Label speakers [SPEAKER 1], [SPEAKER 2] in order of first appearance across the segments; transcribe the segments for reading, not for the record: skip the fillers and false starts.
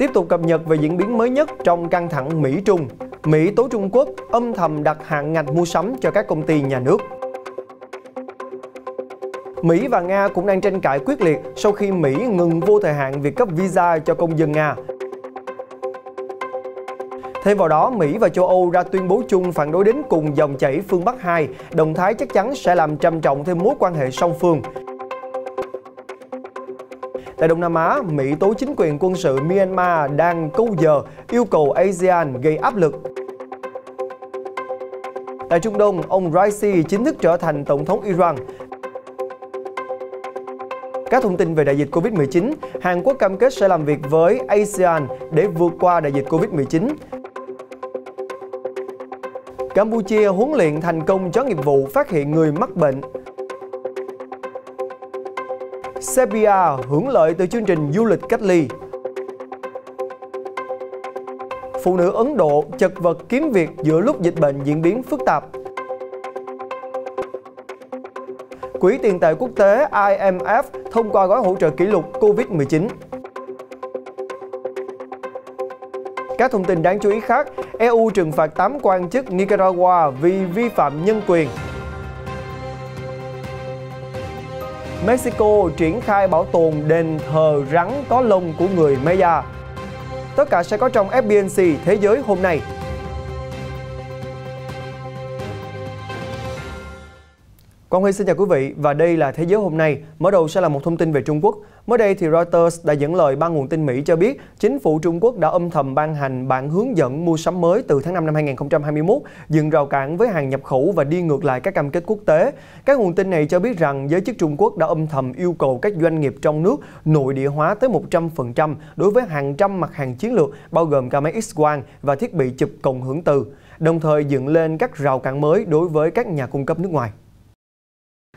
[SPEAKER 1] Tiếp tục cập nhật về diễn biến mới nhất trong căng thẳng Mỹ-Trung. Mỹ tố Trung Quốc âm thầm đặt hạn ngạch mua sắm cho các công ty nhà nước. Mỹ và Nga cũng đang tranh cãi quyết liệt sau khi Mỹ ngừng vô thời hạn việc cấp visa cho công dân Nga. Thêm vào đó, Mỹ và châu Âu ra tuyên bố chung phản đối đến cùng dòng chảy phương Bắc 2, động thái chắc chắn sẽ làm trầm trọng thêm mối quan hệ song phương. Tại Đông Nam Á, Mỹ tố chính quyền quân sự Myanmar đang câu giờ yêu cầu ASEAN gây áp lực. Tại Trung Đông, ông Raisi chính thức trở thành Tổng thống Iran. Các thông tin về đại dịch Covid-19, Hàn Quốc cam kết sẽ làm việc với ASEAN để vượt qua đại dịch Covid-19. Campuchia huấn luyện thành công chó nghiệp vụ phát hiện người mắc bệnh. Serbia hưởng lợi từ chương trình du lịch cách ly. Phụ nữ Ấn Độ chật vật kiếm việc giữa lúc dịch bệnh diễn biến phức tạp. Quỹ tiền tệ quốc tế IMF thông qua gói hỗ trợ kỷ lục Covid-19. Các thông tin đáng chú ý khác, EU trừng phạt 8 quan chức Nicaragua vì vi phạm nhân quyền. Mexico triển khai bảo tồn đền thờ rắn có lông của người Maya. Tất cả sẽ có trong FBNC Thế giới hôm nay. Quang Huy xin chào quý vị và đây là Thế giới hôm nay. Mở đầu sẽ là một thông tin về Trung Quốc. Mới đây thì Reuters đã dẫn lời ba nguồn tin Mỹ cho biết chính phủ Trung Quốc đã âm thầm ban hành bản hướng dẫn mua sắm mới từ tháng 5 năm 2021, dừng rào cản với hàng nhập khẩu và đi ngược lại các cam kết quốc tế. Các nguồn tin này cho biết rằng giới chức Trung Quốc đã âm thầm yêu cầu các doanh nghiệp trong nước nội địa hóa tới 100% đối với hàng trăm mặt hàng chiến lược, bao gồm ca máy X-quang và thiết bị chụp cộng hưởng từ, đồng thời dựng lên các rào cản mới đối với các nhà cung cấp nước ngoài.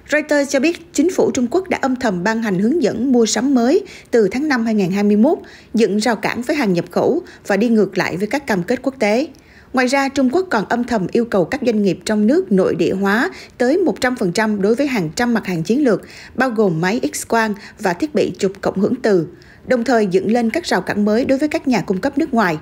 [SPEAKER 2] Reuters cho biết chính phủ Trung Quốc đã âm thầm ban hành hướng dẫn mua sắm mới từ tháng 5 2021, dựng rào cản với hàng nhập khẩu và đi ngược lại với các cam kết quốc tế. Ngoài ra, Trung Quốc còn âm thầm yêu cầu các doanh nghiệp trong nước nội địa hóa tới 100% đối với hàng trăm mặt hàng chiến lược, bao gồm máy X-quang và thiết bị chụp cộng hưởng từ, đồng thời dựng lên các rào cản mới đối với các nhà cung cấp nước ngoài.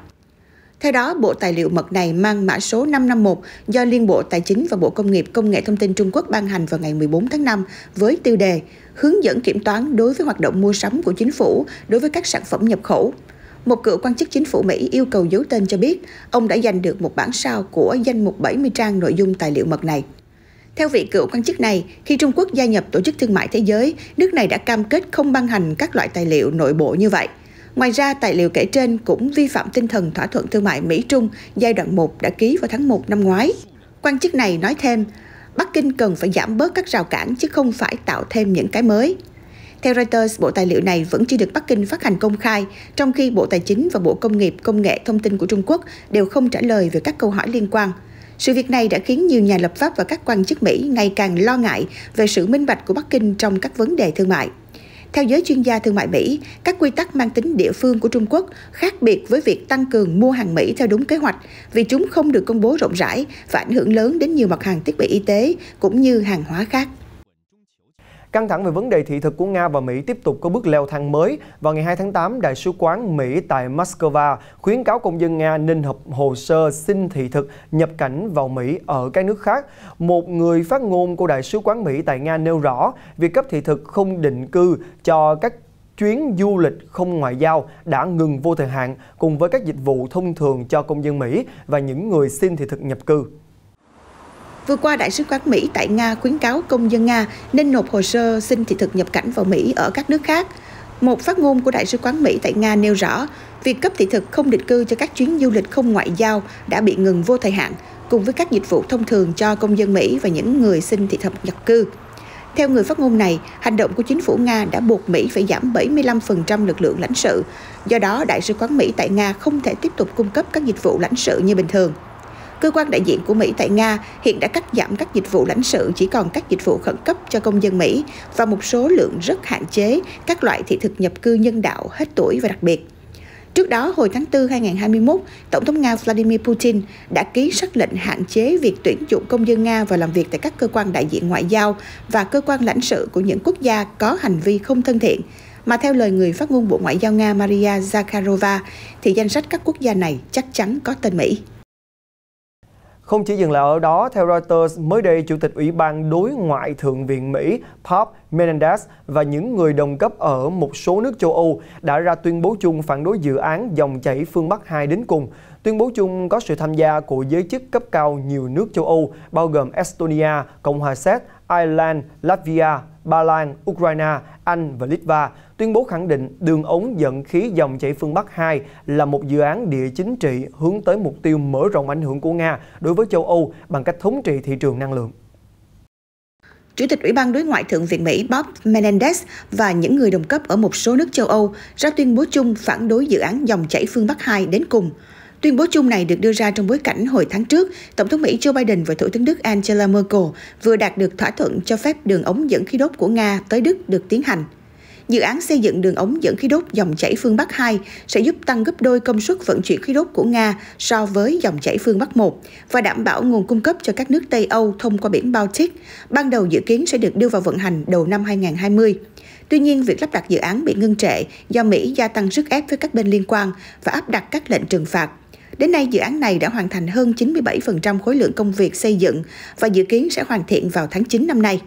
[SPEAKER 2] Theo đó, bộ tài liệu mật này mang mã số 551 do Liên Bộ Tài chính và Bộ Công nghiệp Công nghệ Thông tin Trung Quốc ban hành vào ngày 14 tháng 5 với tiêu đề Hướng dẫn kiểm toán đối với hoạt động mua sắm của chính phủ đối với các sản phẩm nhập khẩu. Một cựu quan chức chính phủ Mỹ yêu cầu giấu tên cho biết ông đã giành được một bản sao của danh mục 70 trang nội dung tài liệu mật này. Theo vị cựu quan chức này, khi Trung Quốc gia nhập Tổ chức Thương mại Thế giới, nước này đã cam kết không ban hành các loại tài liệu nội bộ như vậy. Ngoài ra, tài liệu kể trên cũng vi phạm tinh thần thỏa thuận thương mại Mỹ-Trung giai đoạn 1 đã ký vào tháng 1 năm ngoái. Quan chức này nói thêm, Bắc Kinh cần phải giảm bớt các rào cản chứ không phải tạo thêm những cái mới. Theo Reuters, bộ tài liệu này vẫn chưa được Bắc Kinh phát hành công khai, trong khi Bộ Tài chính và Bộ Công nghiệp Công nghệ Thông tin của Trung Quốc đều không trả lời về các câu hỏi liên quan. Sự việc này đã khiến nhiều nhà lập pháp và các quan chức Mỹ ngày càng lo ngại về sự minh bạch của Bắc Kinh trong các vấn đề thương mại. Theo giới chuyên gia thương mại Mỹ, các quy tắc mang tính địa phương của Trung Quốc khác biệt với việc tăng cường mua hàng Mỹ theo đúng kế hoạch vì chúng không được công bố rộng rãi và ảnh hưởng lớn đến nhiều mặt hàng thiết bị y tế cũng như hàng hóa khác.
[SPEAKER 1] Căng thẳng về vấn đề thị thực của Nga và Mỹ tiếp tục có bước leo thang mới. Vào ngày 2 tháng 8, Đại sứ quán Mỹ tại Moscow khuyến cáo công dân Nga nên nộp hồ sơ xin thị thực nhập cảnh vào Mỹ ở các nước khác. Một người phát ngôn của Đại sứ quán Mỹ tại Nga nêu rõ, việc cấp thị thực không định cư cho các chuyến du lịch không ngoại giao đã ngừng vô thời hạn cùng với các dịch vụ thông thường cho công dân Mỹ và những người xin thị thực nhập cư.
[SPEAKER 2] Vừa qua, Đại sứ quán Mỹ tại Nga khuyến cáo công dân Nga nên nộp hồ sơ xin thị thực nhập cảnh vào Mỹ ở các nước khác. Một phát ngôn của Đại sứ quán Mỹ tại Nga nêu rõ, việc cấp thị thực không định cư cho các chuyến du lịch không ngoại giao đã bị ngừng vô thời hạn, cùng với các dịch vụ thông thường cho công dân Mỹ và những người xin thị thực nhập cư. Theo người phát ngôn này, hành động của chính phủ Nga đã buộc Mỹ phải giảm 75% lực lượng lãnh sự. Do đó, Đại sứ quán Mỹ tại Nga không thể tiếp tục cung cấp các dịch vụ lãnh sự như bình thường. Cơ quan đại diện của Mỹ tại Nga hiện đã cắt giảm các dịch vụ lãnh sự chỉ còn các dịch vụ khẩn cấp cho công dân Mỹ và một số lượng rất hạn chế các loại thị thực nhập cư nhân đạo hết tuổi và đặc biệt. Trước đó, hồi tháng 4 2021, Tổng thống Nga Vladimir Putin đã ký sắc lệnh hạn chế việc tuyển dụng công dân Nga vào làm việc tại các cơ quan đại diện ngoại giao và cơ quan lãnh sự của những quốc gia có hành vi không thân thiện, Mà theo lời người phát ngôn Bộ Ngoại giao Nga Maria Zakharova, thì danh sách các quốc gia này chắc chắn có tên Mỹ.
[SPEAKER 1] Không chỉ dừng lại ở đó, theo Reuters, mới đây, Chủ tịch Ủy ban Đối ngoại Thượng viện Mỹ Bob Menendez và những người đồng cấp ở một số nước châu Âu đã ra tuyên bố chung phản đối dự án dòng chảy phương Bắc 2 đến cùng. Tuyên bố chung có sự tham gia của giới chức cấp cao nhiều nước châu Âu, bao gồm Estonia, Cộng hòa Séc, Ireland, Latvia, Ba Lan, Ukraine, Anh và Litva. Tuyên bố khẳng định đường ống dẫn khí dòng chảy phương Bắc 2 là một dự án địa chính trị hướng tới mục tiêu mở rộng ảnh hưởng của Nga đối với châu Âu bằng cách thống trị thị trường năng lượng.
[SPEAKER 2] Chủ tịch Ủy ban Đối ngoại Thượng viện Mỹ Bob Menendez và những người đồng cấp ở một số nước châu Âu ra tuyên bố chung phản đối dự án dòng chảy phương Bắc 2 đến cùng. Tuyên bố chung này được đưa ra trong bối cảnh hồi tháng trước, Tổng thống Mỹ Joe Biden và Thủ tướng Đức Angela Merkel vừa đạt được thỏa thuận cho phép đường ống dẫn khí đốt của Nga tới Đức được tiến hành. Dự án xây dựng đường ống dẫn khí đốt dòng chảy phương Bắc 2 sẽ giúp tăng gấp đôi công suất vận chuyển khí đốt của Nga so với dòng chảy phương Bắc 1 và đảm bảo nguồn cung cấp cho các nước Tây Âu thông qua biển Baltic. Ban đầu dự kiến sẽ được đưa vào vận hành đầu năm 2020. Tuy nhiên, việc lắp đặt dự án bị ngưng trệ do Mỹ gia tăng sức ép với các bên liên quan và áp đặt các lệnh trừng phạt. Đến nay, dự án này đã hoàn thành hơn 97% khối lượng công việc xây dựng và dự kiến sẽ hoàn thiện vào tháng 9 năm nay.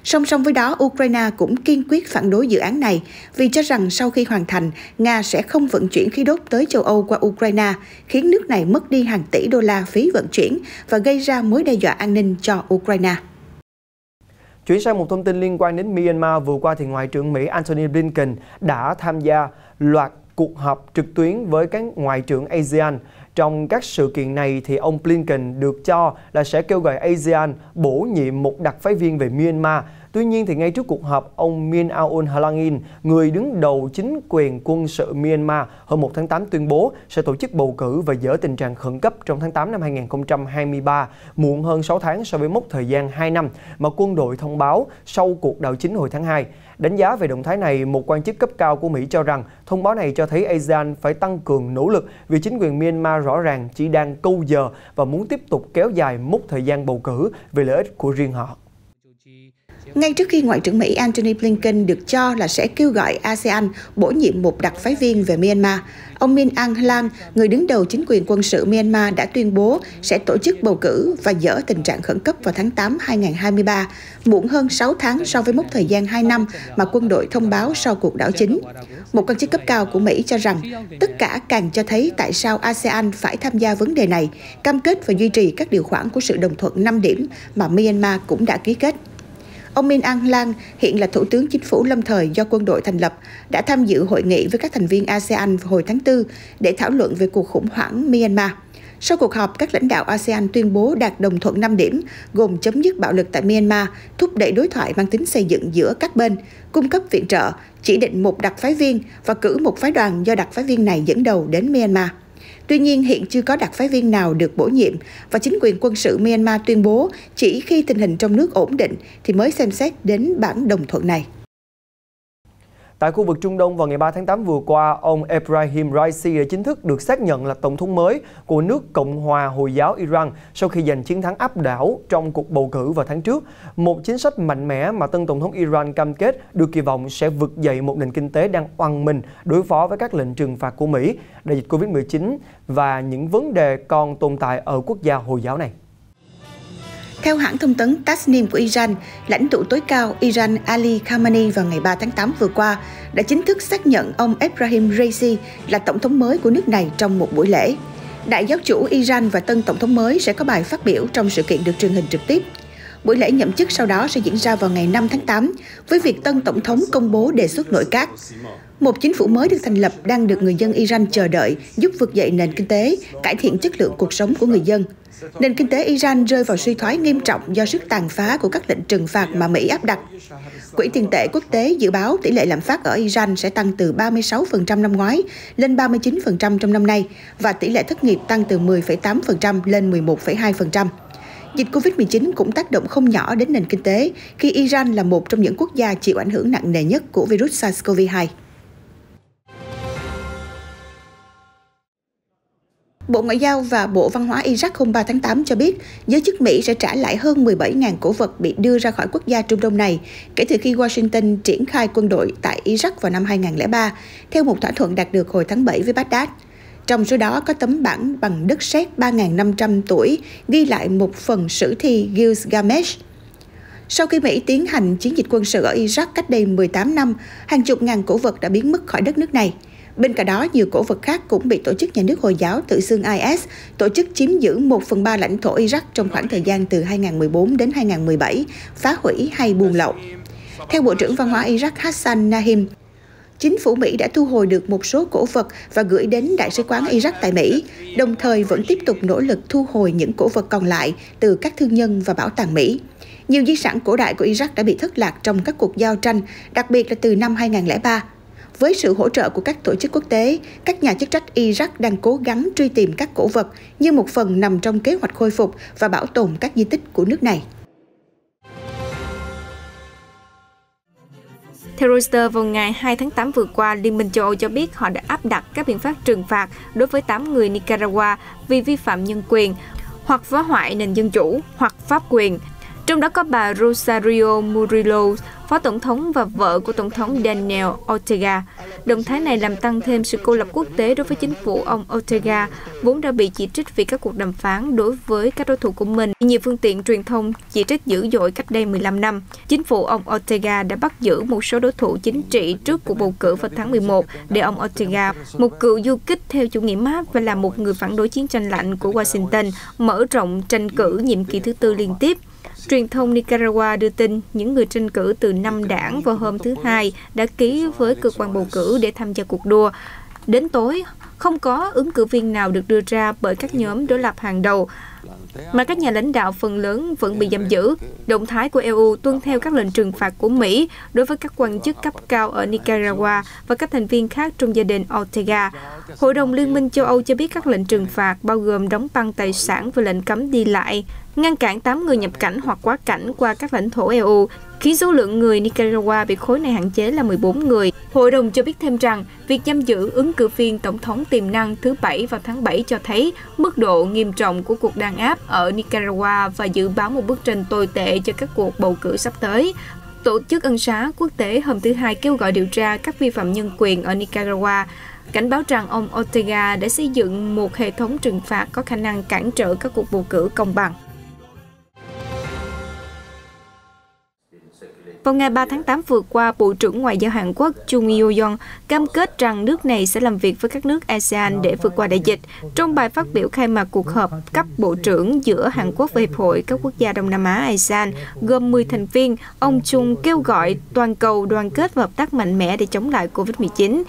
[SPEAKER 2] Song song với đó, Ukraine cũng kiên quyết phản đối dự án này vì cho rằng sau khi hoàn thành, Nga sẽ không vận chuyển khí đốt tới châu Âu qua Ukraine, khiến nước này mất đi hàng tỷ đô la phí vận chuyển và gây ra mối đe dọa an ninh cho Ukraine.
[SPEAKER 1] Chuyển sang một thông tin liên quan đến Myanmar, vừa qua thì Ngoại trưởng Mỹ Antony Blinken đã tham gia loạt cuộc họp trực tuyến với các ngoại trưởng ASEAN. Trong các sự kiện này, thì ông Blinken được cho là sẽ kêu gọi ASEAN bổ nhiệm một đặc phái viên về Myanmar. Tuy nhiên, thì ngay trước cuộc họp, ông Min Aung Hlaing, người đứng đầu chính quyền quân sự Myanmar, hôm 1 tháng 8 tuyên bố sẽ tổ chức bầu cử và dỡ tình trạng khẩn cấp trong tháng 8 năm 2023, muộn hơn 6 tháng so với mốc thời gian 2 năm mà quân đội thông báo sau cuộc đảo chính hồi tháng 2. Đánh giá về động thái này, một quan chức cấp cao của Mỹ cho rằng thông báo này cho thấy ASEAN phải tăng cường nỗ lực vì chính quyền Myanmar rõ ràng chỉ đang câu giờ và muốn tiếp tục kéo dài mốc thời gian bầu cử vì lợi ích của riêng họ.
[SPEAKER 2] Ngay trước khi Ngoại trưởng Mỹ Antony Blinken được cho là sẽ kêu gọi ASEAN bổ nhiệm một đặc phái viên về Myanmar, ông Min Aung Hlaing, người đứng đầu chính quyền quân sự Myanmar, đã tuyên bố sẽ tổ chức bầu cử và dỡ tình trạng khẩn cấp vào tháng 8 2023, muộn hơn 6 tháng so với mốc thời gian 2 năm mà quân đội thông báo sau cuộc đảo chính. Một quan chức cấp cao của Mỹ cho rằng tất cả càng cho thấy tại sao ASEAN phải tham gia vấn đề này, cam kết và duy trì các điều khoản của sự đồng thuận 5 điểm mà Myanmar cũng đã ký kết. Ông Min Aung Hlaing, hiện là Thủ tướng Chính phủ lâm thời do quân đội thành lập, đã tham dự hội nghị với các thành viên ASEAN vào hồi tháng 4 để thảo luận về cuộc khủng hoảng Myanmar. Sau cuộc họp, các lãnh đạo ASEAN tuyên bố đạt đồng thuận 5 điểm, gồm chấm dứt bạo lực tại Myanmar, thúc đẩy đối thoại mang tính xây dựng giữa các bên, cung cấp viện trợ, chỉ định một đặc phái viên và cử một phái đoàn do đặc phái viên này dẫn đầu đến Myanmar. Tuy nhiên, hiện chưa có đặc phái viên nào được bổ nhiệm và chính quyền quân sự Myanmar tuyên bố chỉ khi tình hình trong nước ổn định thì mới xem xét đến bản đồng thuận này.
[SPEAKER 1] Tại khu vực Trung Đông vào ngày 3 tháng 8 vừa qua, ông Ebrahim Raisi đã chính thức được xác nhận là tổng thống mới của nước Cộng hòa Hồi giáo Iran sau khi giành chiến thắng áp đảo trong cuộc bầu cử vào tháng trước. Một chính sách mạnh mẽ mà tân tổng thống Iran cam kết được kỳ vọng sẽ vực dậy một nền kinh tế đang oằn mình đối phó với các lệnh trừng phạt của Mỹ, đại dịch Covid-19 và những vấn đề còn tồn tại ở quốc gia Hồi giáo này.
[SPEAKER 2] Theo hãng thông tấn Tasnim của Iran, lãnh tụ tối cao Iran Ali Khamenei vào ngày 3 tháng 8 vừa qua đã chính thức xác nhận ông Ebrahim Raisi là tổng thống mới của nước này trong một buổi lễ. Đại giáo chủ Iran và tân tổng thống mới sẽ có bài phát biểu trong sự kiện được truyền hình trực tiếp. Buổi lễ nhậm chức sau đó sẽ diễn ra vào ngày 5 tháng 8 với việc tân tổng thống công bố đề xuất nội các. Một chính phủ mới được thành lập đang được người dân Iran chờ đợi giúp vực dậy nền kinh tế, cải thiện chất lượng cuộc sống của người dân. Nền kinh tế Iran rơi vào suy thoái nghiêm trọng do sức tàn phá của các lệnh trừng phạt mà Mỹ áp đặt. Quỹ tiền tệ quốc tế dự báo tỷ lệ lạm phát ở Iran sẽ tăng từ 36% năm ngoái lên 39% trong năm nay và tỷ lệ thất nghiệp tăng từ 10,8% lên 11,2%. Dịch Covid-19 cũng tác động không nhỏ đến nền kinh tế khi Iran là một trong những quốc gia chịu ảnh hưởng nặng nề nhất của virus SARS-CoV-2. Bộ Ngoại giao và Bộ Văn hóa Iraq hôm 3 tháng 8 cho biết giới chức Mỹ sẽ trả lại hơn 17.000 cổ vật bị đưa ra khỏi quốc gia Trung Đông này kể từ khi Washington triển khai quân đội tại Iraq vào năm 2003, theo một thỏa thuận đạt được hồi tháng 7 với Baghdad. Trong số đó có tấm bảng bằng đất sét 3.500 tuổi ghi lại một phần sử thi Gilgamesh. Sau khi Mỹ tiến hành chiến dịch quân sự ở Iraq cách đây 18 năm, hàng chục ngàn cổ vật đã biến mất khỏi đất nước này. Bên cạnh đó, nhiều cổ vật khác cũng bị tổ chức nhà nước Hồi giáo tự xưng IS tổ chức chiếm giữ 1/3 lãnh thổ Iraq trong khoảng thời gian từ 2014 đến 2017, phá hủy hay buôn lậu. Theo Bộ trưởng Văn hóa Iraq Hassan Nahim, chính phủ Mỹ đã thu hồi được một số cổ vật và gửi đến Đại sứ quán Iraq tại Mỹ, đồng thời vẫn tiếp tục nỗ lực thu hồi những cổ vật còn lại từ các thương nhân và bảo tàng Mỹ. Nhiều di sản cổ đại của Iraq đã bị thất lạc trong các cuộc giao tranh, đặc biệt là từ năm 2003. Với sự hỗ trợ của các tổ chức quốc tế, các nhà chức trách Iraq đang cố gắng truy tìm các cổ vật như một phần nằm trong kế hoạch khôi phục và bảo tồn các di tích của nước này.
[SPEAKER 3] Theo Reuters, vào ngày 2 tháng 8 vừa qua, Liên minh châu Âu cho biết họ đã áp đặt các biện pháp trừng phạt đối với 8 người Nicaragua vì vi phạm nhân quyền, hoặc phá hoại nền dân chủ, hoặc pháp quyền. Trong đó có bà Rosario Murillo, phó tổng thống và vợ của tổng thống Daniel Ortega. Động thái này làm tăng thêm sự cô lập quốc tế đối với chính phủ ông Ortega, vốn đã bị chỉ trích vì các cuộc đàm phán đối với các đối thủ của mình. Nhiều phương tiện truyền thông chỉ trích dữ dội cách đây 15 năm. Chính phủ ông Ortega đã bắt giữ một số đối thủ chính trị trước cuộc bầu cử vào tháng 11 để ông Ortega, một cựu du kích theo chủ nghĩa Mác và là một người phản đối chiến tranh lạnh của Washington, mở rộng tranh cử nhiệm kỳ thứ 4 liên tiếp. Truyền thông Nicaragua đưa tin những người tranh cử từ 5 đảng vào hôm thứ Hai đã ký với cơ quan bầu cử để tham gia cuộc đua. Đến tối, không có ứng cử viên nào được đưa ra bởi các nhóm đối lập hàng đầu, mà các nhà lãnh đạo phần lớn vẫn bị giam giữ. Động thái của EU tuân theo các lệnh trừng phạt của Mỹ đối với các quan chức cấp cao ở Nicaragua và các thành viên khác trong gia đình Ortega. Hội đồng Liên minh châu Âu cho biết các lệnh trừng phạt bao gồm đóng băng tài sản và lệnh cấm đi lại, ngăn cản 8 người nhập cảnh hoặc quá cảnh qua các lãnh thổ EU, khiến số lượng người Nicaragua bị khối này hạn chế là 14 người. Hội đồng cho biết thêm rằng, việc giam giữ ứng cử viên tổng thống tiềm năng thứ 7 vào tháng 7 cho thấy mức độ nghiêm trọng của cuộc đàn áp ở Nicaragua và dự báo một bức tranh tồi tệ cho các cuộc bầu cử sắp tới. Tổ chức Ân xá Quốc tế hôm thứ Hai kêu gọi điều tra các vi phạm nhân quyền ở Nicaragua, cảnh báo rằng ông Ortega đã xây dựng một hệ thống trừng phạt có khả năng cản trở các cuộc bầu cử công bằng. Vào ngày 3 tháng 8 vừa qua, Bộ trưởng Ngoại giao Hàn Quốc Chung Eui-yong cam kết rằng nước này sẽ làm việc với các nước ASEAN để vượt qua đại dịch. Trong bài phát biểu khai mạc cuộc họp cấp bộ trưởng giữa Hàn Quốc và Hiệp hội các quốc gia Đông Nam Á ASEAN gồm 10 thành viên, ông Chung kêu gọi toàn cầu đoàn kết và hợp tác mạnh mẽ để chống lại COVID-19.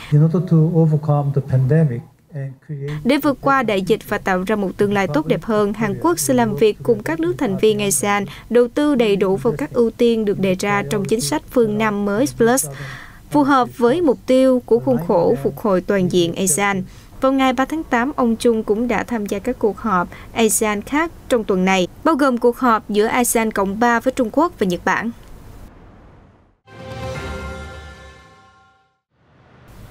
[SPEAKER 3] Để vượt qua đại dịch và tạo ra một tương lai tốt đẹp hơn, Hàn Quốc sẽ làm việc cùng các nước thành viên ASEAN đầu tư đầy đủ vào các ưu tiên được đề ra trong chính sách phương Nam mới Plus, phù hợp với mục tiêu của khuôn khổ phục hồi toàn diện ASEAN. Vào ngày 3 tháng 8, ông Chung cũng đã tham gia các cuộc họp ASEAN khác trong tuần này, bao gồm cuộc họp giữa ASEAN Cộng 3 với Trung Quốc và Nhật Bản.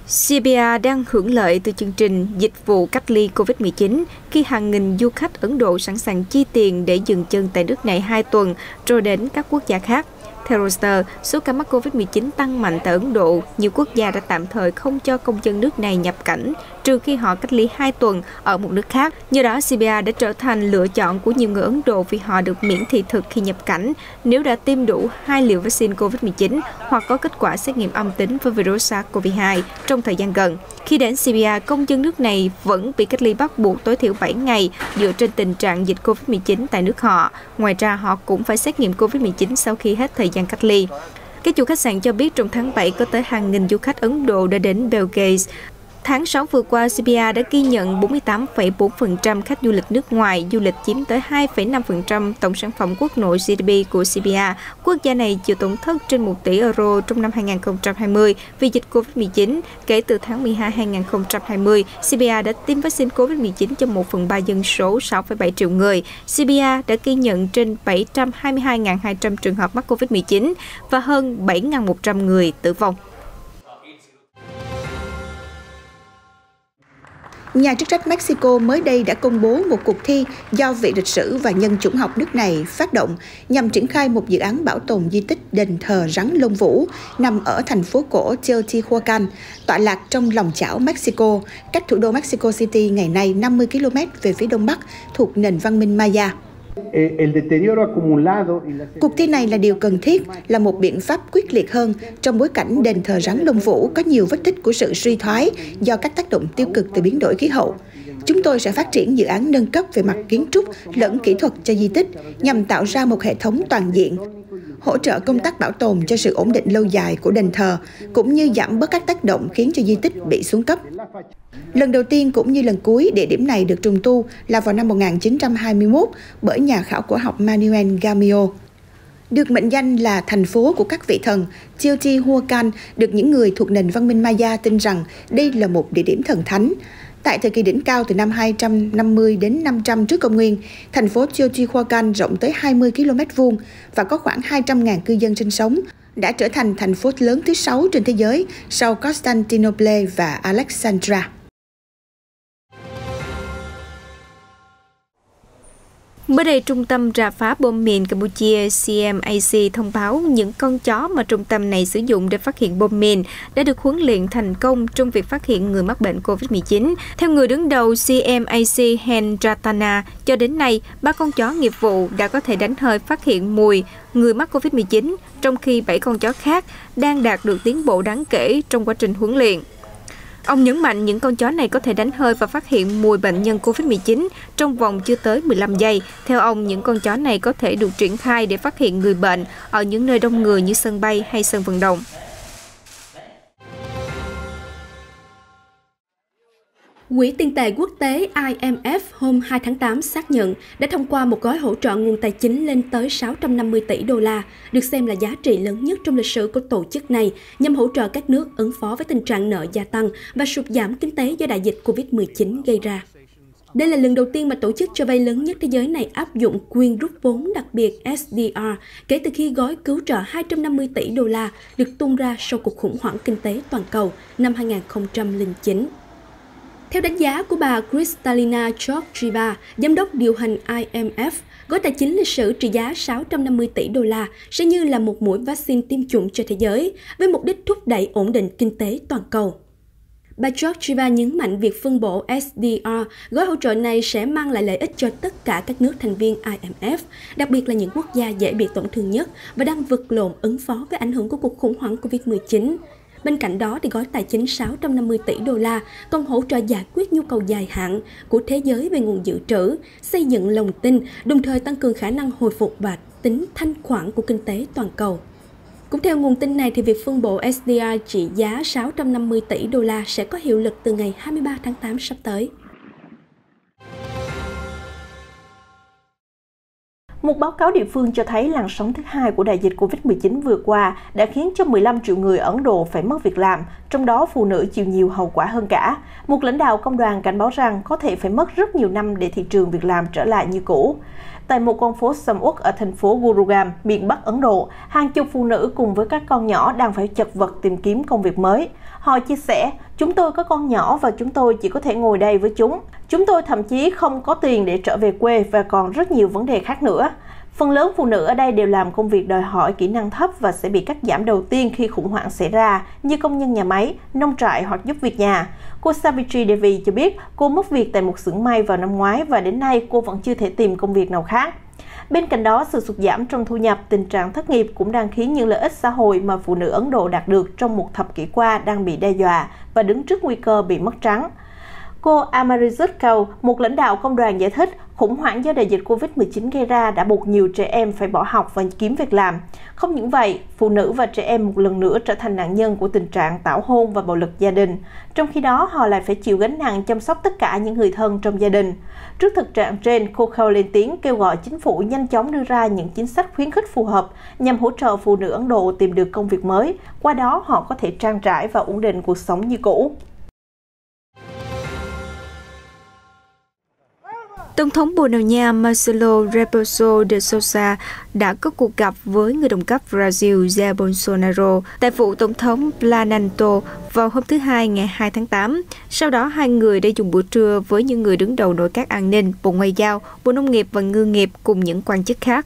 [SPEAKER 3] Serbia đang hưởng lợi từ chương trình dịch vụ cách ly COVID-19 khi hàng nghìn du khách Ấn Độ sẵn sàng chi tiền để dừng chân tại nước này 2 tuần rồi đến các quốc gia khác. Theo Reuters, số ca mắc COVID-19 tăng mạnh tại Ấn Độ. Nhiều quốc gia đã tạm thời không cho công dân nước này nhập cảnh, trừ khi họ cách ly 2 tuần ở một nước khác. Nhờ đó, Serbia đã trở thành lựa chọn của nhiều người Ấn Độ vì họ được miễn thị thực khi nhập cảnh nếu đã tiêm đủ 2 liều vaccine COVID-19 hoặc có kết quả xét nghiệm âm tính với virus SARS-CoV-2 trong thời gian gần. Khi đến Serbia, công dân nước này vẫn bị cách ly bắt buộc tối thiểu 7 ngày dựa trên tình trạng dịch COVID-19 tại nước họ. Ngoài ra, họ cũng phải xét nghiệm COVID-19 sau khi hết thời gian cách ly. Các chủ khách sạn cho biết trong tháng 7 có tới hàng nghìn du khách Ấn Độ đã đến Belgrade. Tháng 6 vừa qua, Serbia đã ghi nhận 48,4% khách du lịch nước ngoài, du lịch chiếm tới 2,5% tổng sản phẩm quốc nội GDP của Serbia. Quốc gia này chịu tổn thất trên 1 tỷ euro trong năm 2020 vì dịch COVID-19. Kể từ tháng 12 2020, Serbia đã tiêm vaccine COVID-19 cho 1/3 dân số 6,7 triệu người. Serbia đã ghi nhận trên 722.200 trường hợp mắc COVID-19 và hơn 7.100 người tử vong.
[SPEAKER 2] Nhà chức trách Mexico mới đây đã công bố một cuộc thi do Viện Lịch sử và Nhân chủng học nước này phát động nhằm triển khai một dự án bảo tồn di tích đền thờ rắn lông vũ nằm ở thành phố cổ Teotihuacan, tọa lạc trong lòng chảo Mexico, cách thủ đô Mexico City ngày nay 50 km về phía đông bắc thuộc nền văn minh Maya. Cuộc thi này là điều cần thiết, là một biện pháp quyết liệt hơn trong bối cảnh đền thờ rắn lông vũ có nhiều vết tích của sự suy thoái do các tác động tiêu cực từ biến đổi khí hậu. Chúng tôi sẽ phát triển dự án nâng cấp về mặt kiến trúc lẫn kỹ thuật cho di tích nhằm tạo ra một hệ thống toàn diện, hỗ trợ công tác bảo tồn cho sự ổn định lâu dài của đền thờ, cũng như giảm bớt các tác động khiến cho di tích bị xuống cấp. Lần đầu tiên cũng như lần cuối, địa điểm này được trùng tu là vào năm 1921 bởi nhà khảo cổ học Manuel Gamio. Được mệnh danh là thành phố của các vị thần, Teotihuacan được những người thuộc nền văn minh Maya tin rằng đây là một địa điểm thần thánh. Tại thời kỳ đỉnh cao từ năm 250 đến 500 trước công nguyên, thành phố Teotihuacan rộng tới 20 km vuông và có khoảng 200.000 cư dân sinh sống, đã trở thành thành phố lớn thứ 6 trên thế giới sau Constantinople và Alexandria.
[SPEAKER 3] Mới đây, Trung tâm Rà phá bom mìn Campuchia CMAC thông báo những con chó mà trung tâm này sử dụng để phát hiện bom mìn đã được huấn luyện thành công trong việc phát hiện người mắc bệnh COVID-19. Theo người đứng đầu CMAC Hen Ratana, cho đến nay, 3 con chó nghiệp vụ đã có thể đánh hơi phát hiện mùi người mắc COVID-19, trong khi 7 con chó khác đang đạt được tiến bộ đáng kể trong quá trình huấn luyện. Ông nhấn mạnh những con chó này có thể đánh hơi và phát hiện mùi bệnh nhân COVID-19 trong vòng chưa tới 15 giây. Theo ông, những con chó này có thể được triển khai để phát hiện người bệnh ở những nơi đông người như sân bay hay sân vận động.
[SPEAKER 4] Quỹ tiền tệ quốc tế IMF hôm 2 tháng 8 xác nhận đã thông qua một gói hỗ trợ nguồn tài chính lên tới 650 tỷ đô la, được xem là giá trị lớn nhất trong lịch sử của tổ chức này, nhằm hỗ trợ các nước ứng phó với tình trạng nợ gia tăng và sụt giảm kinh tế do đại dịch COVID-19 gây ra. Đây là lần đầu tiên mà tổ chức cho vay lớn nhất thế giới này áp dụng quyền rút vốn đặc biệt SDR kể từ khi gói cứu trợ 250 tỷ đô la được tung ra sau cuộc khủng hoảng kinh tế toàn cầu năm 2009. Theo đánh giá của bà Kristalina Georgieva, giám đốc điều hành IMF, gói tài chính lịch sử trị giá 650 tỷ đô la sẽ như là một mũi vaccine tiêm chủng cho thế giới, với mục đích thúc đẩy ổn định kinh tế toàn cầu. Bà Georgieva nhấn mạnh việc phân bổ SDR, gói hỗ trợ này sẽ mang lại lợi ích cho tất cả các nước thành viên IMF, đặc biệt là những quốc gia dễ bị tổn thương nhất và đang vật lộn ứng phó với ảnh hưởng của cuộc khủng hoảng COVID-19. Bên cạnh đó, thì gói tài chính 650 tỷ đô la còn hỗ trợ giải quyết nhu cầu dài hạn của thế giới về nguồn dự trữ, xây dựng lòng tin, đồng thời tăng cường khả năng hồi phục và tính thanh khoản của kinh tế toàn cầu. Cũng theo nguồn tin này, thì việc phân bổ SDR trị giá 650 tỷ đô la sẽ có hiệu lực từ ngày 23 tháng 8 sắp tới.
[SPEAKER 5] Một báo cáo địa phương cho thấy làn sóng thứ hai của đại dịch COVID-19 vừa qua đã khiến cho 15 triệu người Ấn Độ phải mất việc làm, trong đó phụ nữ chịu nhiều hậu quả hơn cả. Một lãnh đạo công đoàn cảnh báo rằng có thể phải mất rất nhiều năm để thị trường việc làm trở lại như cũ. Tại một con phố sầm uất ở thành phố Gurugram, miền Bắc Ấn Độ, hàng chục phụ nữ cùng với các con nhỏ đang phải chật vật tìm kiếm công việc mới. Họ chia sẻ, chúng tôi có con nhỏ và chúng tôi chỉ có thể ngồi đây với chúng. Chúng tôi thậm chí không có tiền để trở về quê và còn rất nhiều vấn đề khác nữa. Phần lớn phụ nữ ở đây đều làm công việc đòi hỏi kỹ năng thấp và sẽ bị cắt giảm đầu tiên khi khủng hoảng xảy ra, như công nhân nhà máy, nông trại hoặc giúp việc nhà. Cô Savitri Devi cho biết cô mất việc tại một xưởng may vào năm ngoái và đến nay cô vẫn chưa thể tìm công việc nào khác. Bên cạnh đó, sự sụt giảm trong thu nhập, tình trạng thất nghiệp cũng đang khiến những lợi ích xã hội mà phụ nữ Ấn Độ đạt được trong một thập kỷ qua đang bị đe dọa và đứng trước nguy cơ bị mất trắng. Cô Amarizut Kaur, một lãnh đạo công đoàn giải thích, khủng hoảng do đại dịch COVID-19 gây ra đã buộc nhiều trẻ em phải bỏ học và kiếm việc làm. Không những vậy, phụ nữ và trẻ em một lần nữa trở thành nạn nhân của tình trạng tảo hôn và bạo lực gia đình. Trong khi đó, họ lại phải chịu gánh nặng chăm sóc tất cả những người thân trong gia đình. Trước thực trạng trên, cô Kaur lên tiếng kêu gọi chính phủ nhanh chóng đưa ra những chính sách khuyến khích phù hợp nhằm hỗ trợ phụ nữ Ấn Độ tìm được công việc mới. Qua đó, họ có thể trang trải và ổn định cuộc sống như cũ.
[SPEAKER 3] Tổng thống Bồ Đào Nha Marcelo Rebelo de Sousa đã có cuộc gặp với người đồng cấp Brazil Jair Bolsonaro tại phủ tổng thống Planalto vào hôm thứ Hai ngày 2 tháng 8. Sau đó, hai người đã dùng bữa trưa với những người đứng đầu nội các an ninh, Bộ Ngoại giao, Bộ Nông nghiệp và Ngư nghiệp cùng những quan chức khác.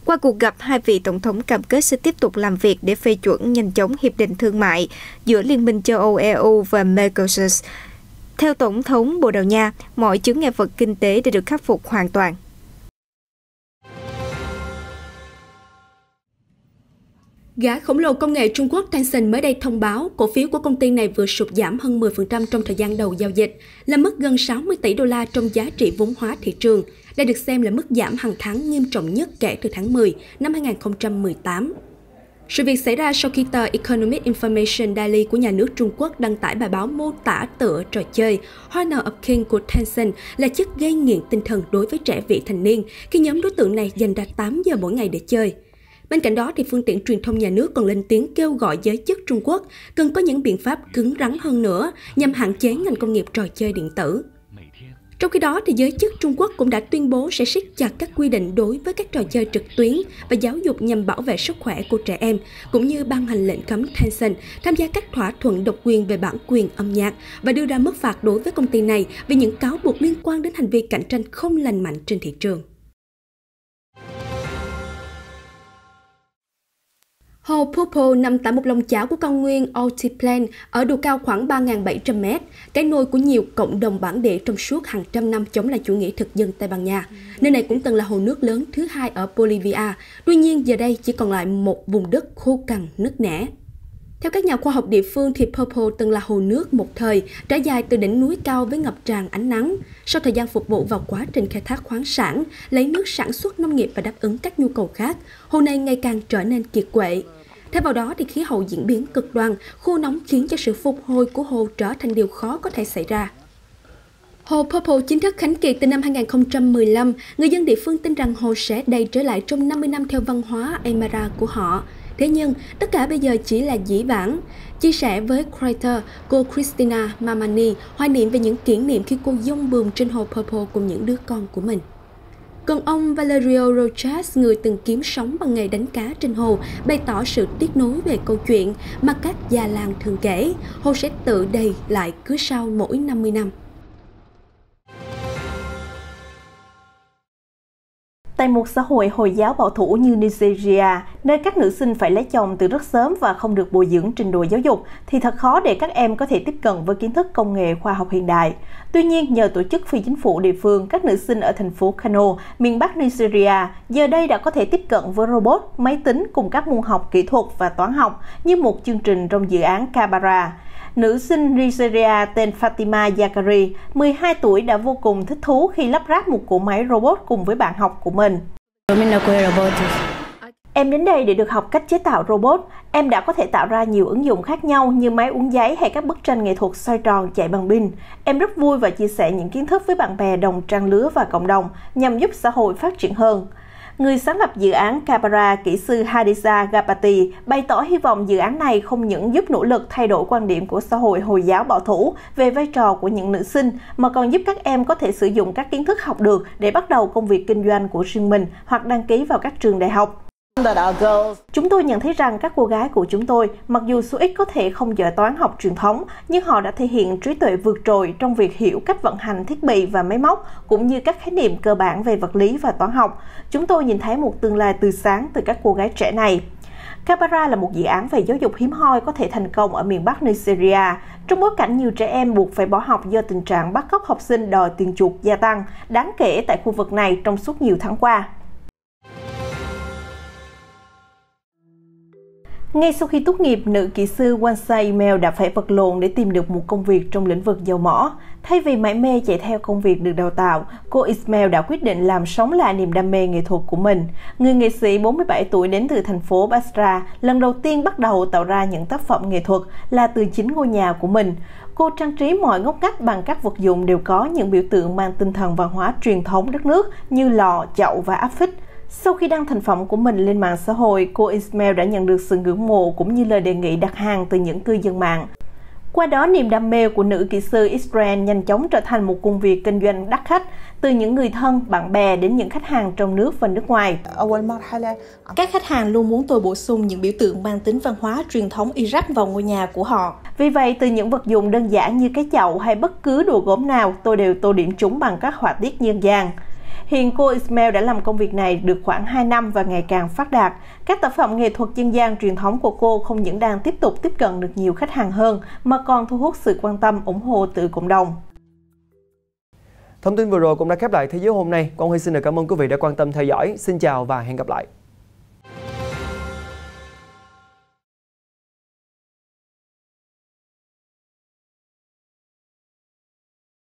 [SPEAKER 3] Qua cuộc gặp, hai vị tổng thống cam kết sẽ tiếp tục làm việc để phê chuẩn nhanh chóng hiệp định thương mại giữa Liên minh châu Âu EU và Mercosur. Theo Tổng thống Bồ Đào Nha, mọi chướng ngại vật kinh tế đã được khắc phục hoàn toàn.
[SPEAKER 4] Gã khổng lồ công nghệ Trung Quốc Tencent mới đây thông báo cổ phiếu của công ty này vừa sụt giảm hơn 10% trong thời gian đầu giao dịch, là mức gần 60 tỷ đô la trong giá trị vốn hóa thị trường. Đây được xem là mức giảm hàng tháng nghiêm trọng nhất kể từ tháng 10 năm 2018. Sự việc xảy ra sau khi tờ Economic Information Daily của nhà nước Trung Quốc đăng tải bài báo mô tả tựa trò chơi Honor of King của Tencent là chất gây nghiện tinh thần đối với trẻ vị thành niên khi nhóm đối tượng này dành ra 8 giờ mỗi ngày để chơi. Bên cạnh đó, thì phương tiện truyền thông nhà nước còn lên tiếng kêu gọi giới chức Trung Quốc cần có những biện pháp cứng rắn hơn nữa nhằm hạn chế ngành công nghiệp trò chơi điện tử. Trong khi đó, thì giới chức Trung Quốc cũng đã tuyên bố sẽ siết chặt các quy định đối với các trò chơi trực tuyến và giáo dục nhằm bảo vệ sức khỏe của trẻ em, cũng như ban hành lệnh cấm Tencent tham gia các thỏa thuận độc quyền về bản quyền âm nhạc và đưa ra mức phạt đối với công ty này vì những cáo buộc liên quan đến hành vi cạnh tranh không lành mạnh trên thị trường. Hồ Purple nằm tại một lòng chảo của cao nguyên Altiplano ở độ cao khoảng 3.700 m, cái nôi của nhiều cộng đồng bản địa trong suốt hàng trăm năm chống lại chủ nghĩa thực dân Tây Ban Nha. Nơi này cũng từng là hồ nước lớn thứ hai ở Bolivia, tuy nhiên giờ đây chỉ còn lại một vùng đất khô cằn nứt nẻ. Theo các nhà khoa học địa phương thì Purple từng là hồ nước một thời, trải dài từ đỉnh núi cao với ngập tràn ánh nắng. Sau thời gian phục vụ vào quá trình khai thác khoáng sản, lấy nước sản xuất nông nghiệp và đáp ứng các nhu cầu khác, hồ này ngày càng trở nên kiệt quệ. Thêm vào đó thì khí hậu diễn biến cực đoan, khô nóng khiến cho sự phục hồi của hồ trở thành điều khó có thể xảy ra. Hồ Purple chính thức khánh kiệt từ năm 2015, người dân địa phương tin rằng hồ sẽ đầy trở lại trong 50 năm theo văn hóa Aymara của họ. Thế nhưng, tất cả bây giờ chỉ là dĩ vãng. Chia sẻ với Creator, cô Cristina Mamani hoài niệm về những kỷ niệm khi cô dông bườm trên hồ Purple cùng những đứa con của mình. Còn ông Valerio Rojas, người từng kiếm sống bằng nghề đánh cá trên hồ, bày tỏ sự tiếc nuối về câu chuyện mà các già làng thường kể, hồ sẽ tự đầy lại cứ sau mỗi 50 năm.
[SPEAKER 5] Tại một xã hội Hồi giáo bảo thủ như Nigeria, nơi các nữ sinh phải lấy chồng từ rất sớm và không được bồi dưỡng trình độ giáo dục, thì thật khó để các em có thể tiếp cận với kiến thức công nghệ khoa học hiện đại. Tuy nhiên, nhờ tổ chức phi chính phủ địa phương, các nữ sinh ở thành phố Kano, miền Bắc Nigeria, giờ đây đã có thể tiếp cận với robot, máy tính cùng các môn học kỹ thuật và toán học như một chương trình trong dự án Kabara. Nữ sinh Nigeria tên Fatima Yakari, 12 tuổi đã vô cùng thích thú khi lắp ráp một cỗ máy robot cùng với bạn học của mình. Em đến đây để được học cách chế tạo robot. Em đã có thể tạo ra nhiều ứng dụng khác nhau như máy uốn giấy hay các bức tranh nghệ thuật xoay tròn chạy bằng pin. Em rất vui và chia sẻ những kiến thức với bạn bè đồng trang lứa và cộng đồng nhằm giúp xã hội phát triển hơn. Người sáng lập dự án Kabara, kỹ sư Hadiza Gapati, bày tỏ hy vọng dự án này không những giúp nỗ lực thay đổi quan điểm của xã hội Hồi giáo bảo thủ về vai trò của những nữ sinh, mà còn giúp các em có thể sử dụng các kiến thức học được để bắt đầu công việc kinh doanh của riêng mình hoặc đăng ký vào các trường đại học. Chúng tôi nhận thấy rằng các cô gái của chúng tôi, mặc dù số ít có thể không giỏi toán học truyền thống, nhưng họ đã thể hiện trí tuệ vượt trội trong việc hiểu cách vận hành thiết bị và máy móc, cũng như các khái niệm cơ bản về vật lý và toán học. Chúng tôi nhìn thấy một tương lai tươi sáng từ các cô gái trẻ này. Kabara là một dự án về giáo dục hiếm hoi có thể thành công ở miền Bắc Nigeria, trong bối cảnh nhiều trẻ em buộc phải bỏ học do tình trạng bắt cóc học sinh đòi tiền chuộc gia tăng đáng kể tại khu vực này trong suốt nhiều tháng qua. Ngay sau khi tốt nghiệp, nữ kỹ sư Wansa Email đã phải vật lộn để tìm được một công việc trong lĩnh vực dầu mỏ. Thay vì mải mê chạy theo công việc được đào tạo, cô Ismail đã quyết định làm sống lại niềm đam mê nghệ thuật của mình. Người nghệ sĩ 47 tuổi đến từ thành phố Basra lần đầu tiên bắt đầu tạo ra những tác phẩm nghệ thuật là từ chính ngôi nhà của mình. Cô trang trí mọi ngóc ngách bằng các vật dụng đều có những biểu tượng mang tinh thần văn hóa truyền thống đất nước như lò, chậu và áp phích. Sau khi đăng thành phẩm của mình lên mạng xã hội, cô Ismail đã nhận được sự ngưỡng mộ cũng như lời đề nghị đặt hàng từ những cư dân mạng. Qua đó, niềm đam mê của nữ kỹ sư Israel nhanh chóng trở thành một công việc kinh doanh đắt khách, từ những người thân, bạn bè đến những khách hàng trong nước và nước ngoài.
[SPEAKER 6] Các khách hàng luôn muốn tôi bổ sung những biểu tượng mang tính văn hóa truyền thống Iraq vào ngôi nhà của họ.
[SPEAKER 5] Vì vậy, từ những vật dụng đơn giản như cái chậu hay bất cứ đồ gốm nào, tôi đều tô điểm chúng bằng các họa tiết dân gian. Hiện cô Ismail đã làm công việc này được khoảng 2 năm và ngày càng phát đạt. Các tác phẩm nghệ thuật dân gian truyền thống của cô không những đang tiếp tục tiếp cận được nhiều khách hàng hơn, mà còn thu hút sự quan tâm, ủng hộ từ cộng đồng.
[SPEAKER 1] Thông tin vừa rồi cũng đã khép lại Thế giới hôm nay. Quang Huy xin được cảm ơn quý vị đã quan tâm theo dõi. Xin chào và hẹn gặp lại.